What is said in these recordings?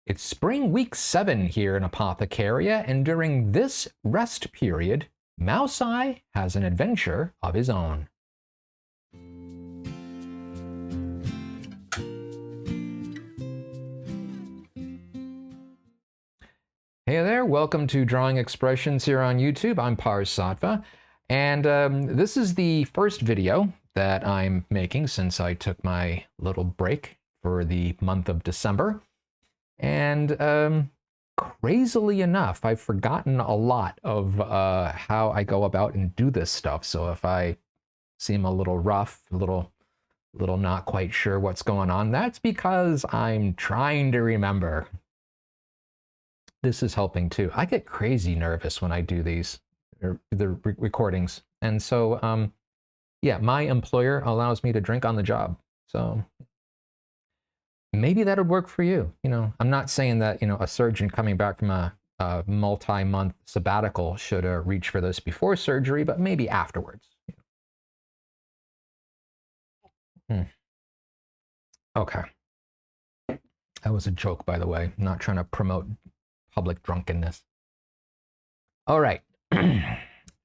It's spring week 7 here in Apothecaria, and during this rest period, MouseEye has an adventure of his own. Hey there, welcome to Drawing Expressions here on YouTube. I'm Parz, and this is the first video that I'm making since I took my little break for the month of December. And crazily enough, I've forgotten a lot of how I go about and do this stuff. So if I seem a little rough, a little not quite sure what's going on, that's because I'm trying to remember. This is helping too. I get crazy nervous when I do the recordings. And so, yeah, my employer allows me to drink on the job. So maybe that would work for you. You know, I'm not saying that, you know, a surgeon coming back from a multi-month sabbatical should reach for this before surgery, but maybe afterwards. Okay. That was a joke, by the way. I'm not trying to promote public drunkenness. All right.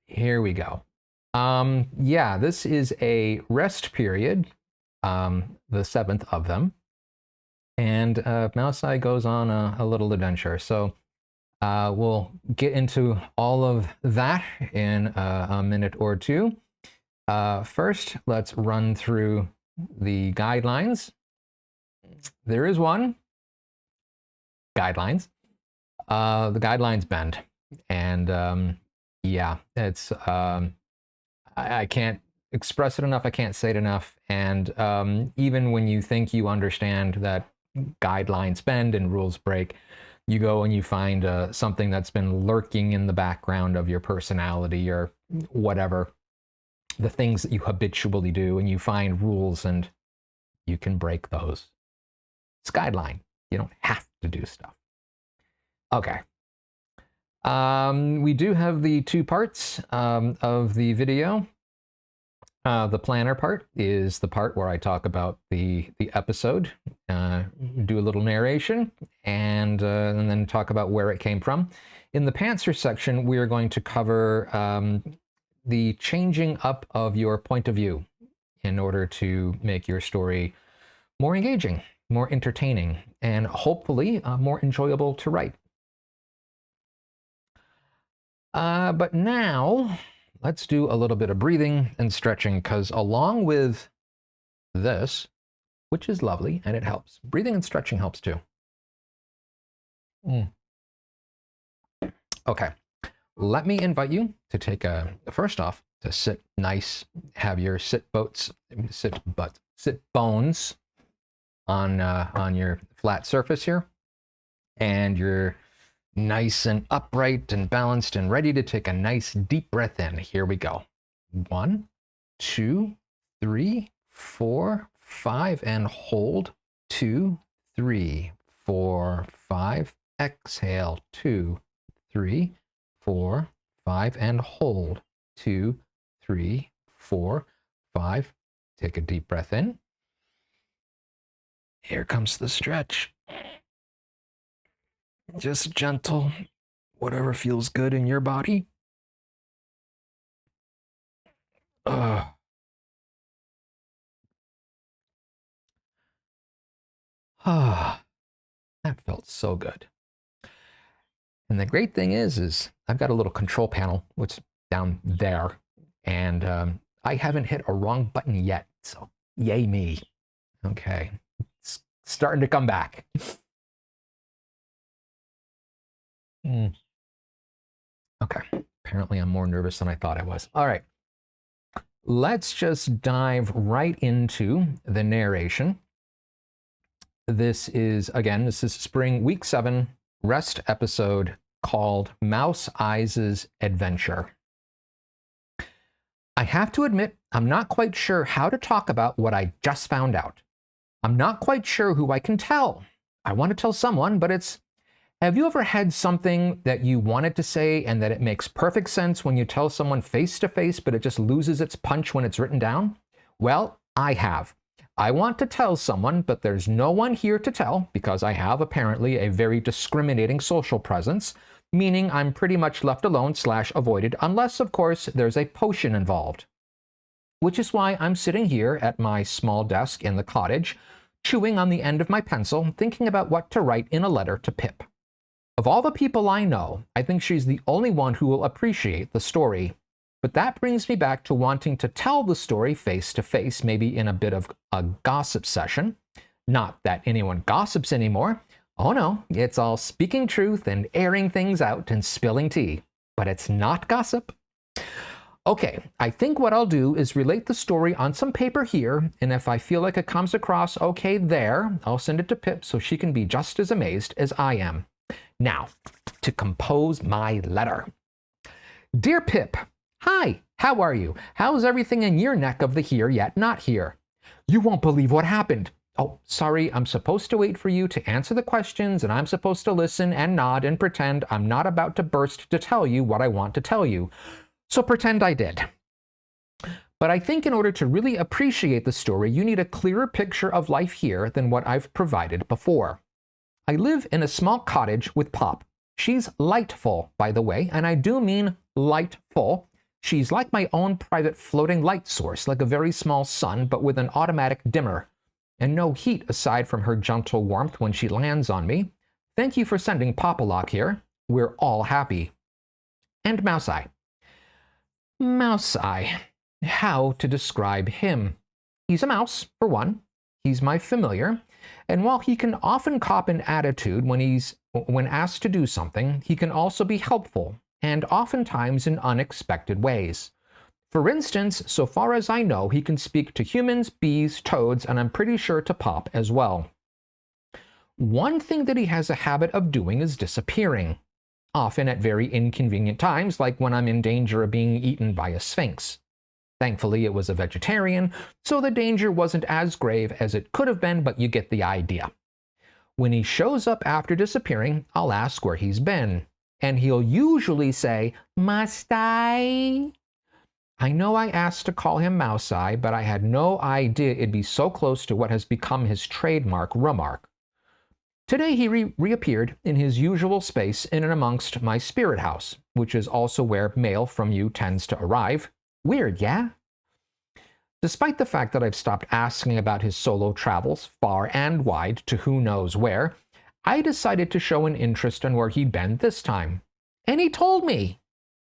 Here we go. Yeah, this is a rest period, the 7th of them. And MouseEye goes on a little adventure. So we'll get into all of that in a minute or two. First, let's run through the guidelines. There is one. Guidelines. The guidelines bend. And yeah, it's, I can't express it enough. I can't say it enough. And even when you think you understand that guidelines bend and rules break, you go and you find something that's been lurking in the background of your personality or whatever, the things that you habitually do, and you find rules and you can break those. It's guideline. You don't have to do stuff. Okay. We do have the two parts of the video. The planner part is the part where I talk about the episode, do a little narration, and then talk about where it came from. In the pantser section, we are going to cover the changing up of your point of view in order to make your story more engaging, more entertaining, and hopefully more enjoyable to write. But now, let's do a little bit of breathing and stretching, because along with this, which is lovely and it helps, breathing and stretching helps too. Okay, let me invite you to take first off, to sit nice, have your sit bones on your flat surface here, and you're nice and upright and balanced and ready to take a nice deep breath in. Here we go. 1, 2, 3, 4, 5, and hold. 2, 3, 4, 5. Exhale. 2, 3, 4, 5, and hold. 2, 3, 4, 5. Take a deep breath in. Here comes the stretch. Just gentle, whatever feels good in your body. That felt so good. And the great thing is I've got a little control panel, which is down there, and I haven't hit a wrong button yet, so yay me. Okay, it's starting to come back. Okay, apparently I'm more nervous than I thought I was. All right, let's just dive right into the narration. This is spring week 7 rest episode called MouseEye's Adventure. I have to admit, I'm not quite sure how to talk about what I just found out. I'm not quite sure who I can tell. I want to tell someone, but have you ever had something that you wanted to say and that it makes perfect sense when you tell someone face to face, but it just loses its punch when it's written down? Well, I have. I want to tell someone, but there's no one here to tell because I have apparently a very discriminating social presence, meaning I'm pretty much left alone / avoided unless, of course, there's a potion involved. Which is why I'm sitting here at my small desk in the cottage, chewing on the end of my pencil, thinking about what to write in a letter to Pip. Of all the people I know, I think she's the only one who will appreciate the story. But that brings me back to wanting to tell the story face to face, maybe in a bit of a gossip session. Not that anyone gossips anymore. Oh no, it's all speaking truth and airing things out and spilling tea. But it's not gossip. Okay, I think what I'll do is relate the story on some paper here, and if I feel like it comes across okay there, I'll send it to Pip so she can be just as amazed as I am. Now, to compose my letter. Dear Pip, hi, how are you? How's everything in your neck of the here yet not here? You won't believe what happened. Oh, sorry, I'm supposed to wait for you to answer the questions, and I'm supposed to listen and nod and pretend I'm not about to burst to tell you what I want to tell you. So pretend I did. But I think in order to really appreciate the story, you need a clearer picture of life here than what I've provided before. I live in a small cottage with Pop. She's lightful, by the way, and I do mean lightful. She's like my own private floating light source, like a very small sun, but with an automatic dimmer. And no heat aside from her gentle warmth when she lands on me. Thank you for sending Pop-a-Lock here. We're all happy. And MouseEye. MouseEye. How to describe him? He's a mouse, for one. He's my familiar. And while he can often cop an attitude when asked to do something, he can also be helpful, and oftentimes in unexpected ways. For instance, so far as I know, he can speak to humans, bees, toads, and I'm pretty sure to Pop as well. One thing that he has a habit of doing is disappearing, often at very inconvenient times, like when I'm in danger of being eaten by a sphinx. Thankfully, it was a vegetarian, so the danger wasn't as grave as it could have been, but you get the idea. When he shows up after disappearing, I'll ask where he's been, and he'll usually say, "Must I?" I know I asked to call him MouseEye, but I had no idea it'd be so close to what has become his trademark remark. Today he reappeared in his usual space in and amongst my spirit house, which is also where mail from you tends to arrive. Weird, yeah? Despite the fact that I've stopped asking about his solo travels far and wide to who knows where, I decided to show an interest in where he'd been this time. And he told me!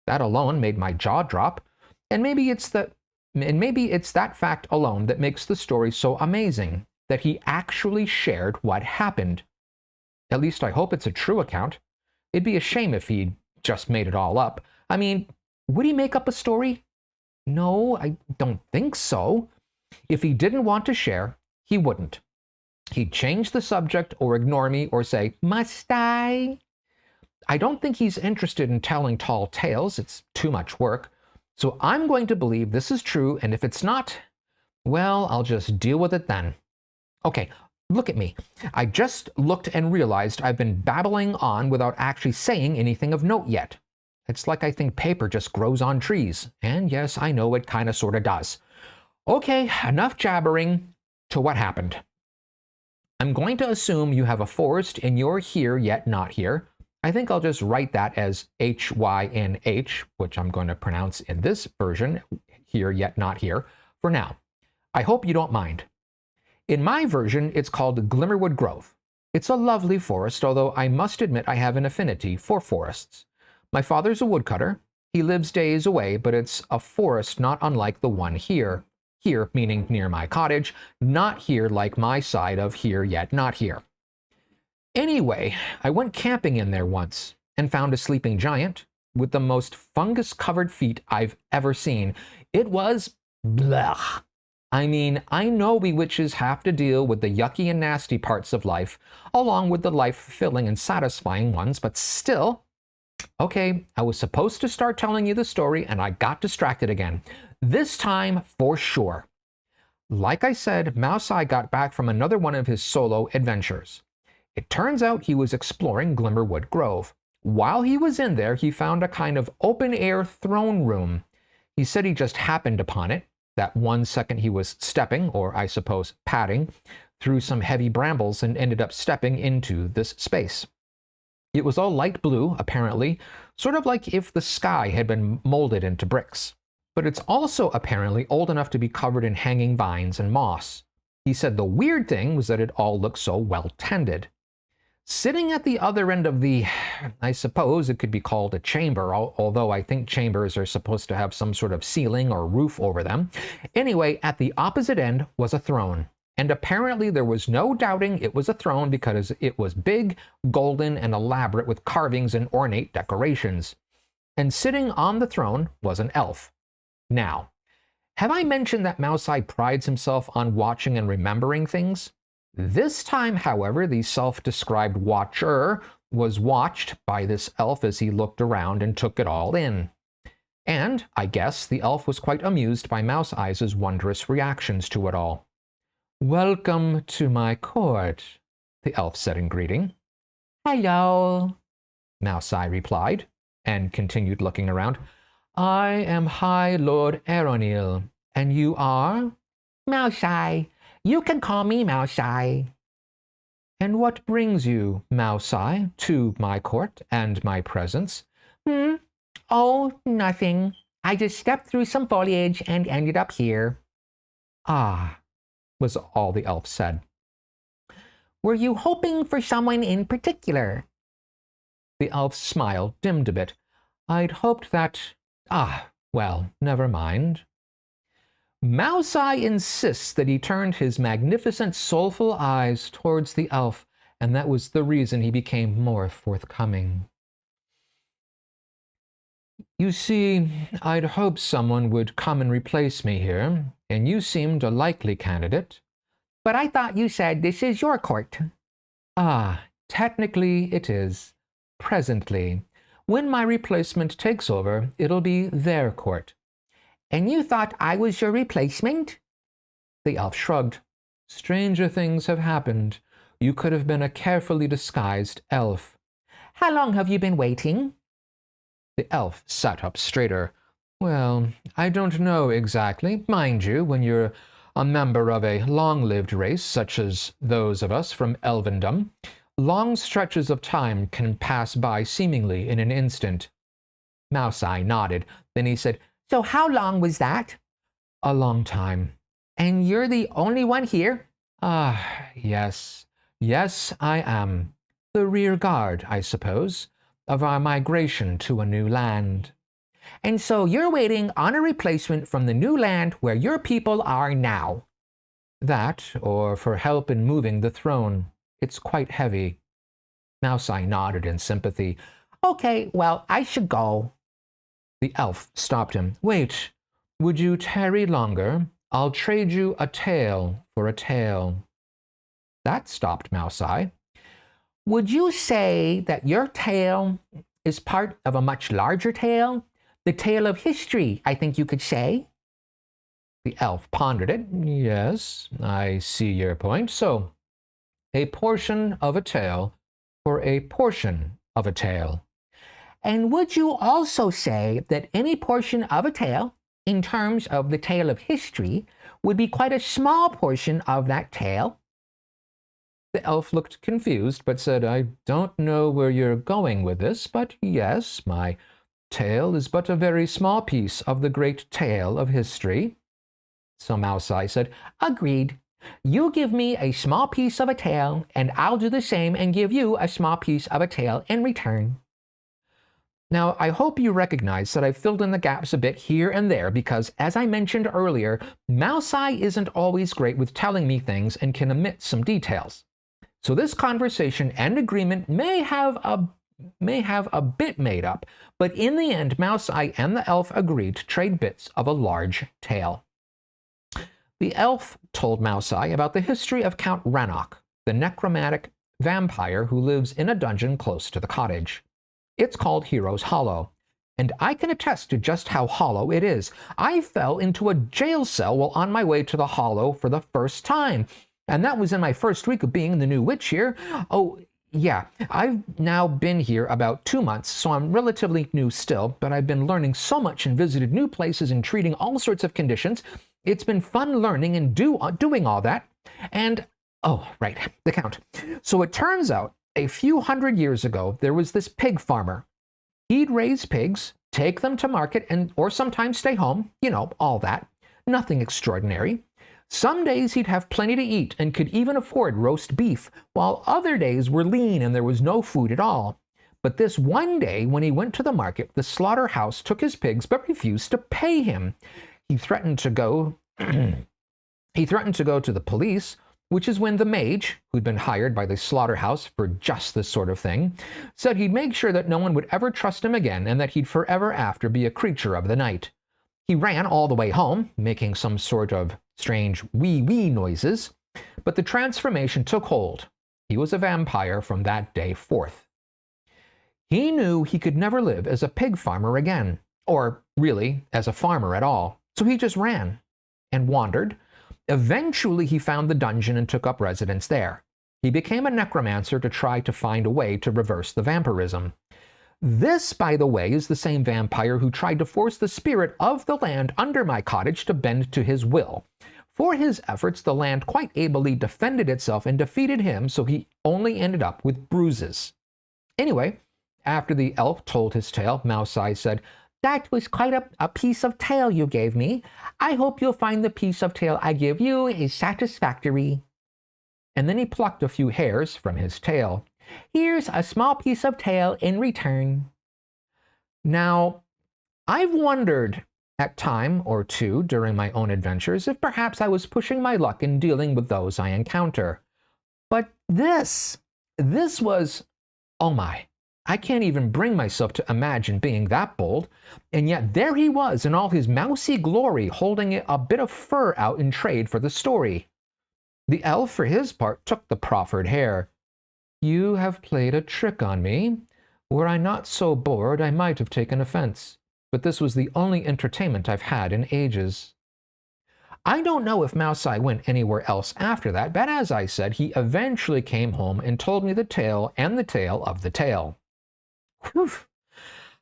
That alone made my jaw drop, and maybe it's that fact alone that makes the story so amazing, that he actually shared what happened. At least I hope it's a true account. It'd be a shame if he'd just made it all up. I mean, would he make up a story? No, I don't think so. If he didn't want to share, he wouldn't. He'd change the subject or ignore me or say, "Must I?" I don't think he's interested in telling tall tales. It's too much work. So I'm going to believe this is true, and if it's not, well, I'll just deal with it then. Okay, look at me. I just looked and realized I've been babbling on without actually saying anything of note yet. It's like I think paper just grows on trees. And yes, I know it kind of sort of does. Okay, enough jabbering. To what happened. I'm going to assume you have a forest and you're here yet not here. I think I'll just write that as HYNH, which I'm going to pronounce in this version, here yet not here, for now. I hope you don't mind. In my version, it's called Glimmerwood Grove. It's a lovely forest, although I must admit I have an affinity for forests. My father's a woodcutter. He lives days away, but it's a forest not unlike the one here. Here, meaning near my cottage, not here like my side of here yet not here. Anyway, I went camping in there once and found a sleeping giant with the most fungus-covered feet I've ever seen. It was blech. I mean, I know we witches have to deal with the yucky and nasty parts of life, along with the life-fulfilling and satisfying ones, but still. Okay, I was supposed to start telling you the story and I got distracted again. This time for sure. Like I said, MouseEye got back from another one of his solo adventures. It turns out he was exploring Glimmerwood Grove. While he was in there, he found a kind of open-air throne room. He said he just happened upon it. That 1 second he was stepping, or I suppose padding, through some heavy brambles and ended up stepping into this space. It was all light blue, apparently, sort of like if the sky had been molded into bricks. But it's also apparently old enough to be covered in hanging vines and moss. He said the weird thing was that it all looked so well tended. Sitting at the other end of the, I suppose it could be called a chamber, although I think chambers are supposed to have some sort of ceiling or roof over them. Anyway, at the opposite end was a throne. And apparently there was no doubting it was a throne because it was big, golden, and elaborate with carvings and ornate decorations. And sitting on the throne was an elf. Now, have I mentioned that MouseEye prides himself on watching and remembering things? This time, however, the self-described watcher was watched by this elf as he looked around and took it all in. And, I guess, the elf was quite amused by MouseEye's wondrous reactions to it all. "Welcome to my court," the elf said in greeting. "Hello," MouseEye replied, and continued looking around. "I am High Lord Aeronil, and you are?" "MouseEye. You can call me MouseEye." "And what brings you, MouseEye, to my court and my presence?" "Oh, nothing. I just stepped through some foliage and ended up here." "Ah," was all the elf said. "Were you hoping for someone in particular?" The elf's smile dimmed a bit. "I'd hoped that... well, never mind." MouseEye insists that he turned his magnificent, soulful eyes towards the elf, and that was the reason he became more forthcoming. "You see, I'd hoped someone would come and replace me here, and you seemed a likely candidate." "But I thought you said this is your court." Technically it is. Presently. When my replacement takes over, it'll be their court." "And you thought I was your replacement?" The elf shrugged. "Stranger things have happened. You could have been a carefully disguised elf." "How long have you been waiting?" The elf sat up straighter. "Well, I don't know exactly. Mind you, when you're a member of a long-lived race, such as those of us from Elvendom, long stretches of time can pass by seemingly in an instant." MouseEye nodded. Then he said, "So how long was that?" "A long time." "And you're the only one here?" Yes. Yes, I am. The rear guard, I suppose, of our migration to a new land." "And so you're waiting on a replacement from the new land where your people are now?" "That, or for help in moving the throne. It's quite heavy." MouseEye nodded in sympathy. "Okay, well, I should go." The elf stopped him. "Wait, would you tarry longer? I'll trade you a tail for a tail." That stopped MouseEye. "Would you say that your tale is part of a much larger tale? The tale of history, I think you could say." The elf pondered it. "Yes, I see your point. So, a portion of a tale for a portion of a tale." "And would you also say that any portion of a tale, in terms of the tale of history, would be quite a small portion of that tale?" The elf looked confused, but said, "I don't know where you're going with this, but yes, my tale is but a very small piece of the great tale of history." So MouseEye said, "Agreed. You give me a small piece of a tale, and I'll do the same and give you a small piece of a tale in return." Now, I hope you recognize that I've filled in the gaps a bit here and there because, as I mentioned earlier, MouseEye isn't always great with telling me things and can omit some details. So this conversation and agreement may have a bit made up, but in the end, MouseEye and the elf agreed to trade bits of a large tale. The elf told MouseEye about the history of Count Rannoch, the necromantic vampire who lives in a dungeon close to the cottage. It's called Hero's Hollow, and I can attest to just how hollow it is. I fell into a jail cell while on my way to the Hollow for the first time, and that was in my first week of being the new witch here. Oh, Yeah, I've now been here about 2 months, so I'm relatively new still, but I've been learning so much and visited new places and treating all sorts of conditions. It's been fun learning and doing all that. And, oh, right, the count. So it turns out a few hundred years ago, there was this pig farmer. He'd raise pigs, take them to market, or sometimes stay home, all that. Nothing extraordinary. Some days he'd have plenty to eat and could even afford roast beef, while other days were lean and there was no food at all. But this one day, when he went to the market, the slaughterhouse took his pigs but refused to pay him. He threatened to go he threatened to go to the police, which is when the mage, who'd been hired by the slaughterhouse for just this sort of thing, said he'd make sure that no one would ever trust him again and that he'd forever after be a creature of the night. He ran all the way home, making some sort of strange wee-wee noises, but the transformation took hold. He was a vampire from that day forth. He knew he could never live as a pig farmer again, or really as a farmer at all, so he just ran and wandered. Eventually he found the dungeon and took up residence there. He became a necromancer to try to find a way to reverse the vampirism. This, by the way, is the same vampire who tried to force the spirit of the land under my cottage to bend to his will. For his efforts, the land quite ably defended itself and defeated him, so he only ended up with bruises. Anyway, after the elf told his tale, MouseEye's said, "That was quite a piece of tale you gave me. I hope you'll find the piece of tale I give you is satisfactory." And then he plucked a few hairs from his tail. "Here's a small piece of tail in return." Now, I've wondered at time or two during my own adventures if perhaps I was pushing my luck in dealing with those I encounter. But this was, oh my, I can't even bring myself to imagine being that bold, and yet there he was in all his mousy glory, holding a bit of fur out in trade for the story. The elf, for his part, took the proffered hair. "You have played a trick on me. Were I not so bored, I might have taken offense. But this was the only entertainment I've had in ages." I don't know if MouseEye went anywhere else after that, but as I said, he eventually came home and told me the tale and the tale of the tale. Whew.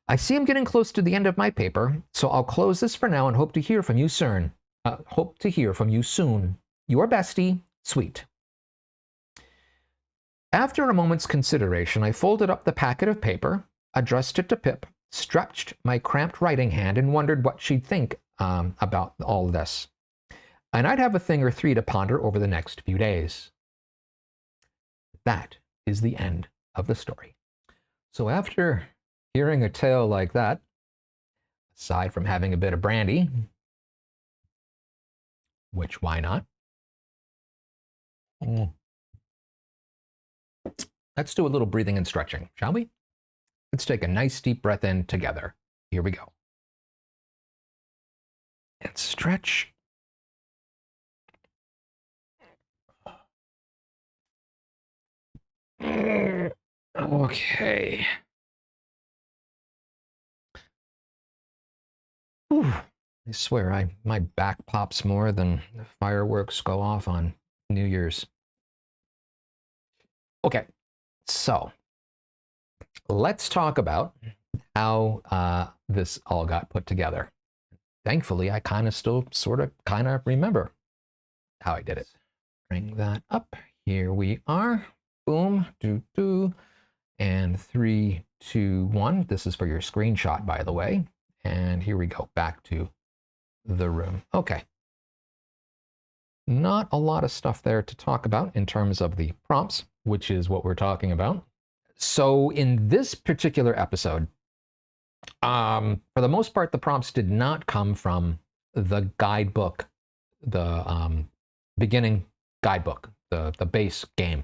I see I'm getting close to the end of my paper, so I'll close this for now and hope to hear from you soon. Your bestie, Sweet. After a moment's consideration, I folded up the packet of paper, addressed it to Pip, stretched my cramped writing hand, and wondered what she'd think about all this. And I'd have a thing or three to ponder over the next few days. That is the end of the story. So after hearing a tale like that, aside from having a bit of brandy, which why not? Let's do a little breathing and stretching, shall we? Let's take a nice deep breath in together. Here we go. And stretch. Okay. Whew. I swear, my back pops more than the fireworks go off on New Year's. Okay, so let's talk about how this all got put together. Thankfully, I kind of remember how I did it. Bring that up. Here we are. Boom, do. And 3, 2, 1. This is for your screenshot, by the way. And here we go, back to the room. Okay. Not a lot of stuff there to talk about in terms of the prompts, which is what we're talking about. So in this particular episode, for the most part, the prompts did not come from the guidebook, the beginning guidebook, the base game.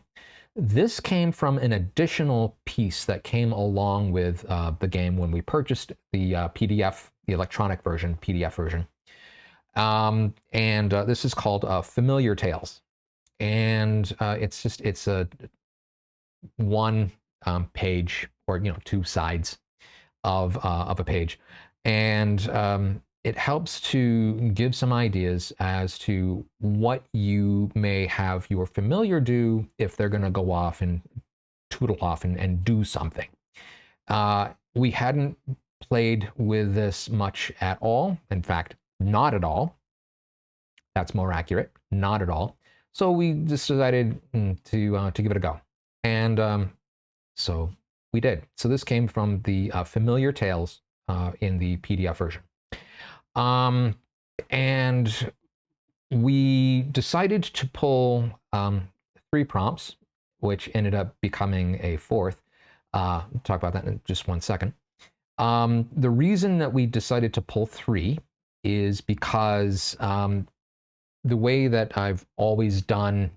This came from an additional piece that came along with the game when we purchased the PDF, the electronic version, PDF version. This is called Familiar Tales. And it's a one page, or 2 sides of a page. And it helps to give some ideas as to what you may have your familiar do if they're going to go off and tootle off and do something. We hadn't played with this much at all. In fact, not at all. That's more accurate, not at all. So we just decided to give it a go. And so we did. So this came from the Familiar Tales in the PDF version. And we decided to pull 3 prompts, which ended up becoming a 4th. Talk about that in just 1 second. The reason that we decided to pull 3 is because the way that I've always done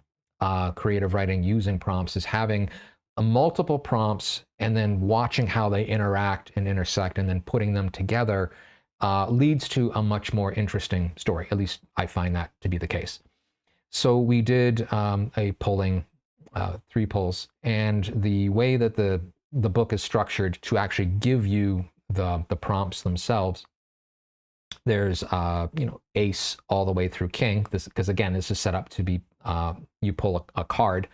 creative writing using prompts is having multiple prompts and then watching how they interact and intersect and then putting them together leads to a much more interesting story. At least I find that to be the case. So we did a polling, 3 polls, and the way that the book is structured to actually give you the prompts themselves, there's ace all the way through king. This, because again, this is set up to be you pull a card,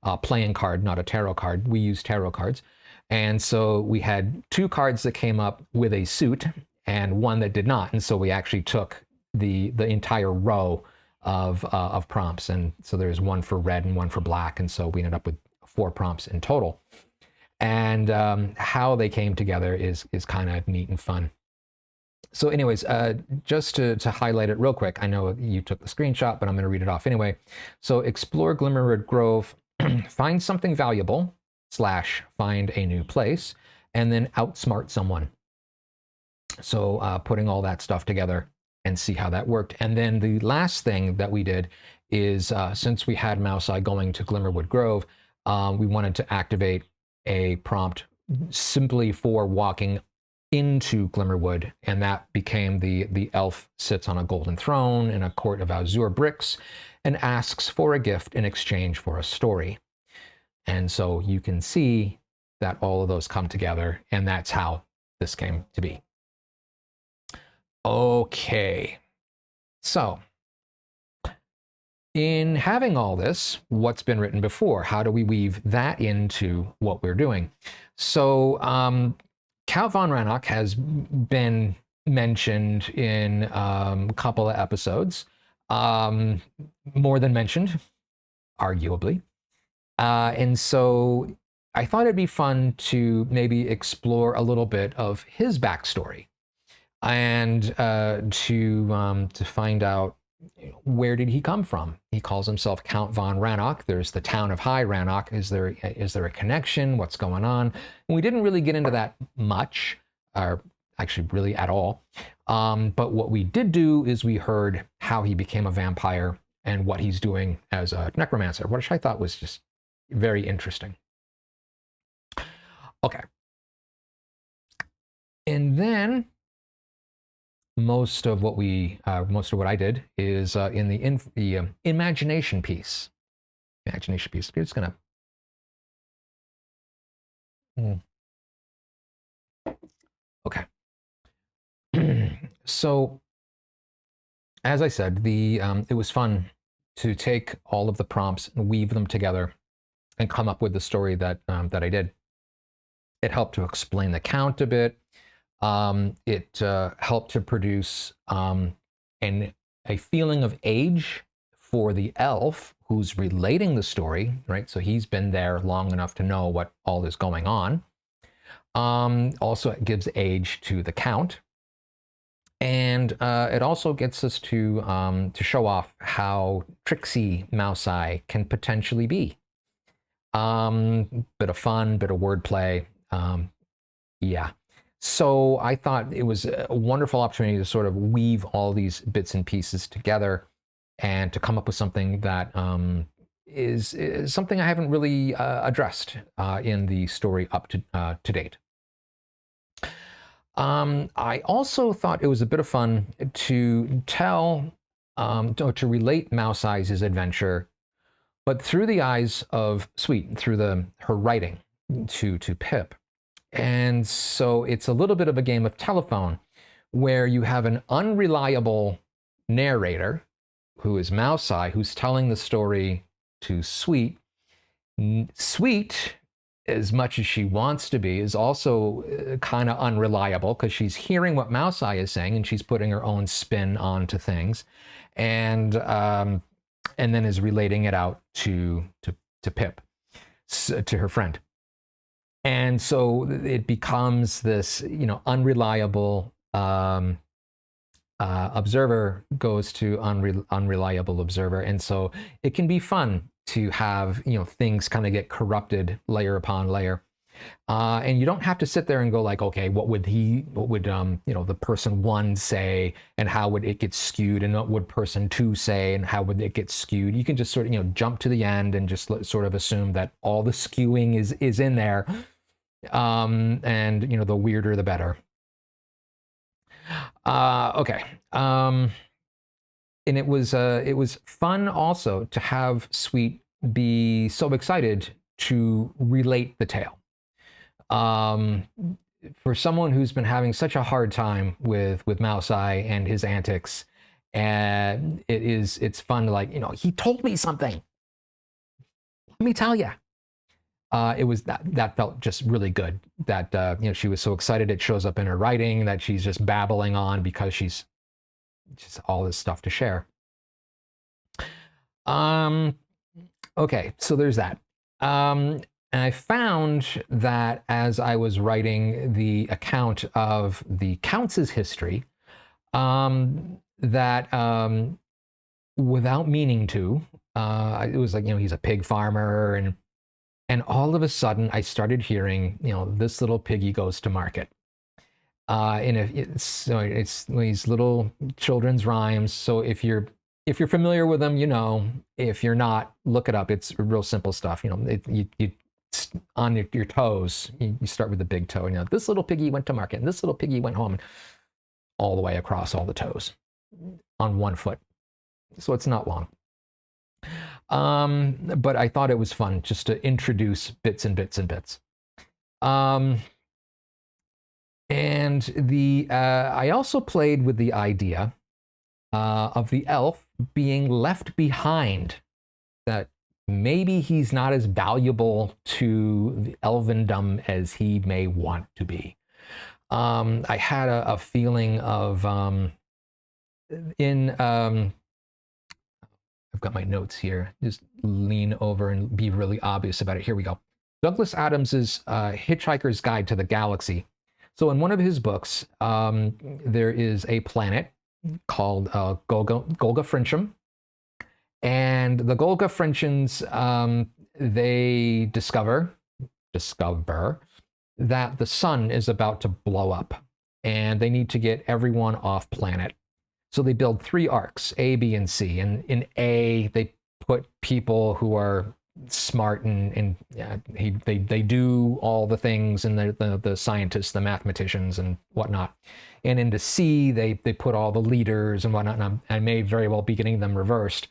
a playing card, not a tarot card. We use tarot cards, and so we had 2 cards that came up with a suit and 1 that did not, and so we actually took the entire row of prompts, and so there's 1 for red and 1 for black, and so we ended up with 4 prompts in total. And how they came together is kind of neat and fun. So anyways, just to highlight it real quick, I know you took the screenshot, but I'm going to read it off anyway. So explore Glimmerwood Grove, find something valuable, / find a new place, and then outsmart someone. So putting all that stuff together and see how that worked. And then the last thing that we did is, since we had MouseEye going to Glimmerwood Grove, we wanted to activate a prompt simply for walking into Glimmerwood, and that became the elf sits on a golden throne in a court of azure bricks and asks for a gift in exchange for a story. And so you can see that all of those come together, and that's how this came to be. Okay, so in having all this, what's been written before? How do we weave that into what we're doing? So Count von Rannoch has been mentioned in a couple of episodes, more than mentioned, arguably. And so I thought it'd be fun to maybe explore a little bit of his backstory and to find out, where did he come from? He calls himself Count von Rannoch. There's the town of High Rannoch. Is there a connection? What's going on? And we didn't really get into that much, or actually really at all. But what we did do is we heard how he became a vampire and what he's doing as a necromancer, which I thought was just very interesting. Okay. And then most of what I did is in the imagination piece. Imagination piece. We're just gonna. Okay. So, as I said, it was fun to take all of the prompts and weave them together and come up with the story that that I did. It helped to explain the count a bit. It helped to produce a feeling of age for the elf who's relating the story, right? So he's been there long enough to know what all is going on. Also, it gives age to the count. And it also gets us to show off how tricksy MouseEye can potentially be. Bit of fun, bit of wordplay. Yeah. So I thought it was a wonderful opportunity to sort of weave all these bits and pieces together and to come up with something that is something I haven't really addressed in the story up to date. I also thought it was a bit of fun to tell, to relate MouseEye's adventure, but through the eyes of Sweet, through her writing to Pip. And so it's a little bit of a game of telephone where you have an unreliable narrator who is MouseEye, who's telling the story to Sweet. Sweet as much as she wants to be, is also kind of unreliable because she's hearing what MouseEye is saying and she's putting her own spin onto things, and then is relating it out to Pip, to her friend. And so it becomes this, unreliable observer goes to unreliable observer. And so it can be fun to have, things kind of get corrupted layer upon layer. And you don't have to sit there and go like, okay, what would the person one say, and how would it get skewed, and what would person two say, and how would it get skewed? You can just sort of, jump to the end and just sort of assume that all the skewing is in there. And the weirder, the better. Okay. And it was fun also to have Sweet be so excited to relate the tale. For someone who's been having such a hard time with MouseEye and his antics, and it's fun to, like, he told me something. Let me tell you. It was that felt just really good. That she was so excited it shows up in her writing, that she's just babbling on because she's just all this stuff to share. Okay, so there's that. And I found that as I was writing the account of the Counts' history, that without meaning to, it was like, he's a pig farmer, and all of a sudden I started hearing, this little piggy goes to market. And it's these little children's rhymes. So if you're familiar with them, if you're not, look it up. It's real simple stuff. You on your toes, you start with the big toe, and this little piggy went to market, and this little piggy went home, and all the way across all the toes on one foot. So it's not long. But I thought it was fun just to introduce bits and bits and bits. And I also played with the idea of the elf being left behind, that maybe he's not as valuable to the elvendom as he may want to be. I had a feeling of I've got my notes here. Just lean over and be really obvious about it. Here we go. Douglas Adams's Hitchhiker's Guide to the Galaxy. So in one of his books, there is a planet called Golgafrincham. And the Golgafrinchans, they discover that the sun is about to blow up, and they need to get everyone off planet. So they build 3 arcs, A, B, and C. And in A, they put people who are smart and they do all the things, and the scientists, the mathematicians, and whatnot. And into C, they put all the leaders and whatnot. And I may very well be getting them reversed.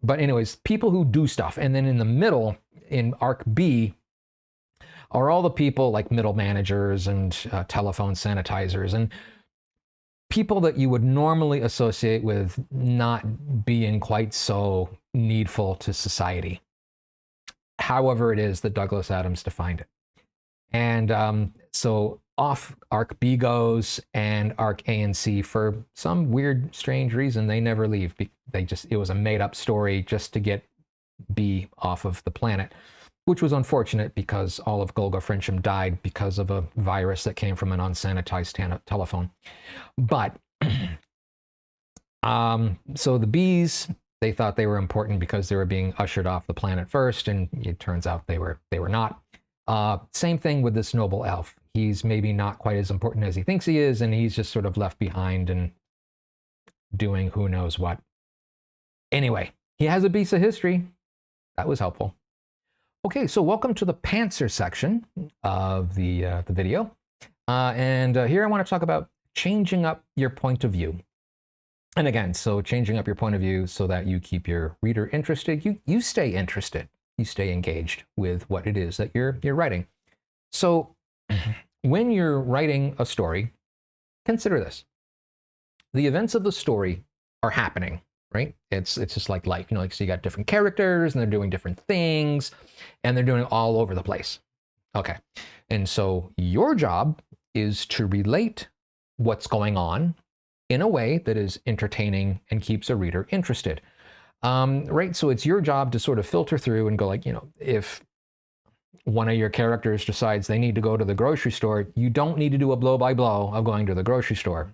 But anyways, people who do stuff. And then in the middle, in arc B, are all the people like middle managers and telephone sanitizers and people that you would normally associate with not being quite so needful to society. However it is that Douglas Adams defined it. And so off arc B goes, and arc A and C, for some weird, strange reason, they never leave. It was a made up story just to get B off of the planet, which was unfortunate because all of Golgafrincham died because of a virus that came from an unsanitized telephone. But so the bees, they thought they were important because they were being ushered off the planet first, and it turns out they were not. Same thing with this noble elf. He's maybe not quite as important as he thinks he is, and he's just sort of left behind and doing who knows what. Anyway, he has a piece of history. That was helpful. Okay, so welcome to the Pantser section of the video. And here I want to talk about changing up your point of view. And again, so changing up your point of view so that you keep your reader interested. You stay interested. You stay engaged with what it is that you're writing. So when you're writing a story, consider this. The events of the story are happening, right? It's just like life, like, so you got different characters and they're doing different things and they're doing it all over the place. Okay. And so your job is to relate what's going on in a way that is entertaining and keeps a reader interested. Right? So it's your job to sort of filter through and go like, if one of your characters decides they need to go to the grocery store, you don't need to do a blow by blow of going to the grocery store,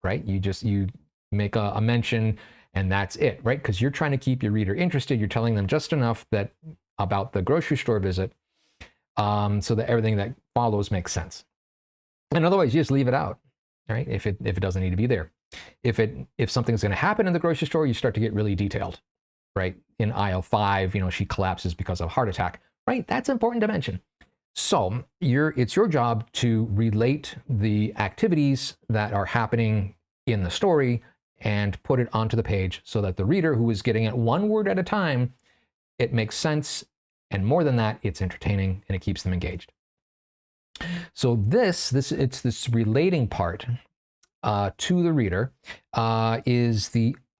right? You make a mention and that's it, right? Because you're trying to keep your reader interested. You're telling them just enough that about the grocery store visit, so that everything that follows makes sense. And otherwise, you just leave it out, right? If it doesn't need to be there. If something's going to happen in the grocery store, you start to get really detailed, right? In aisle 5, she collapses because of a heart attack, right? That's important to mention. So it's your job to relate the activities that are happening in the story and put it onto the page so that the reader, who is getting it one word at a time, it makes sense. And more than that, it's entertaining and it keeps them engaged. So it's this relating part to the reader I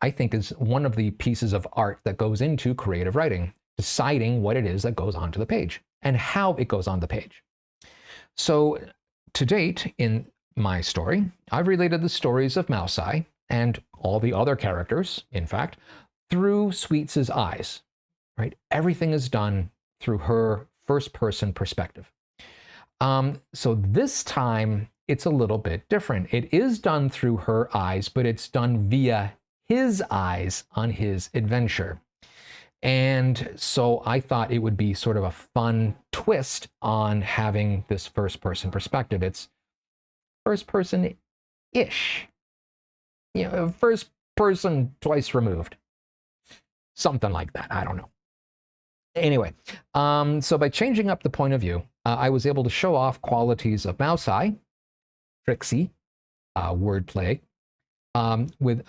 think is one of the pieces of art that goes into creative writing, deciding what it is that goes onto the page and how it goes on the page. So to date in my story, I've related the stories of MouseEye and all the other characters, in fact, through Sweets' eyes, right? Everything is done through her first-person perspective. So this time, it's a little bit different. It is done through her eyes, but it's done via his eyes on his adventure. And so I thought it would be sort of a fun twist on having this first-person perspective. It's first-person-ish. First person twice removed. Something like that. I don't know. Anyway, so by changing up the point of view, I was able to show off qualities of MouseEye, tricksy, wordplay, with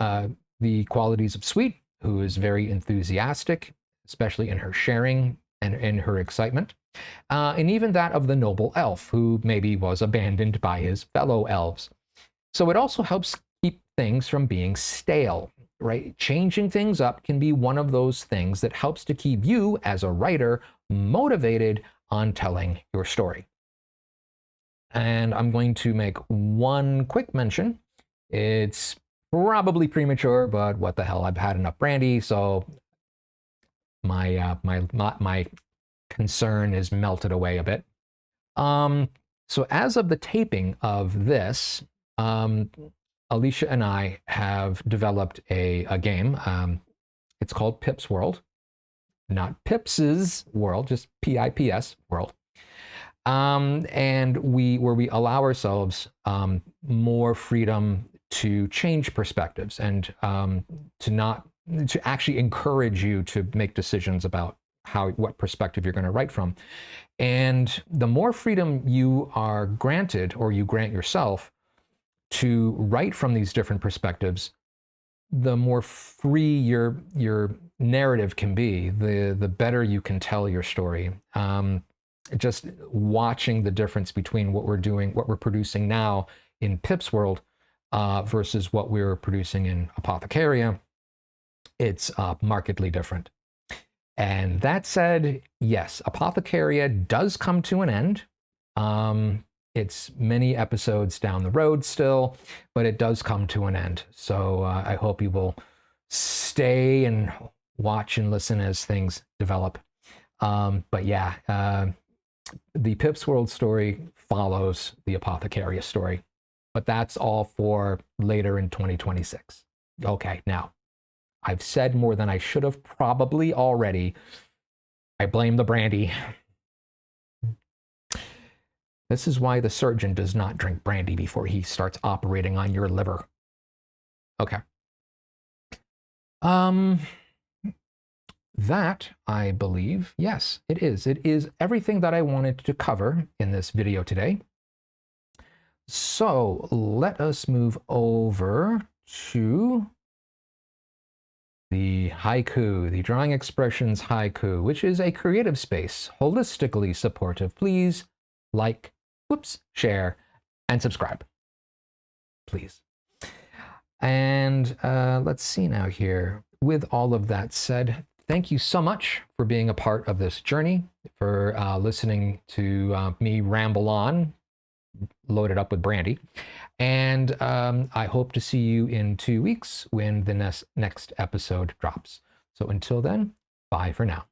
the qualities of Sweet, who is very enthusiastic, especially in her sharing and in her excitement, and even that of the noble elf, who maybe was abandoned by his fellow elves. So it also helps keep things from being stale, right? Changing things up can be one of those things that helps to keep you as a writer motivated on telling your story. And I'm going to make one quick mention. It's probably premature, but what the hell, I've had enough brandy, so my concern is melted away a bit. So as of the taping of this, Alicia and I have developed a game. It's called Pip's World, not Pips's World, just P-I-P-S World. And where we allow ourselves more freedom to change perspectives and to actually encourage you to make decisions about what perspective you're going to write from. And the more freedom you are granted, or you grant yourself, to write from these different perspectives, the more free your narrative can be, the better you can tell your story. Just watching the difference between what we're producing now in Pip's World versus what we're producing in Apothecaria, it's markedly different. And that said, yes, Apothecaria does come to an end. It's many episodes down the road still, but it does come to an end. So I hope you will stay and watch and listen as things develop. But yeah, the Pip's World story follows the Apothecaria story, but that's all for later in 2026. Okay, now, I've said more than I should have probably already. I blame the brandy. This is why the surgeon does not drink brandy before he starts operating on your liver. Okay. That, I believe, yes, it is. It is everything that I wanted to cover in this video today. So let us move over to the haiku, the drawingXpressions haiku, which is a creative space, holistically supportive. Please like, share, and subscribe, please. And let's see now here. With all of that said, thank you so much for being a part of this journey, for listening to me ramble on, loaded up with brandy. And I hope to see you in 2 weeks when the next episode drops. So until then, bye for now.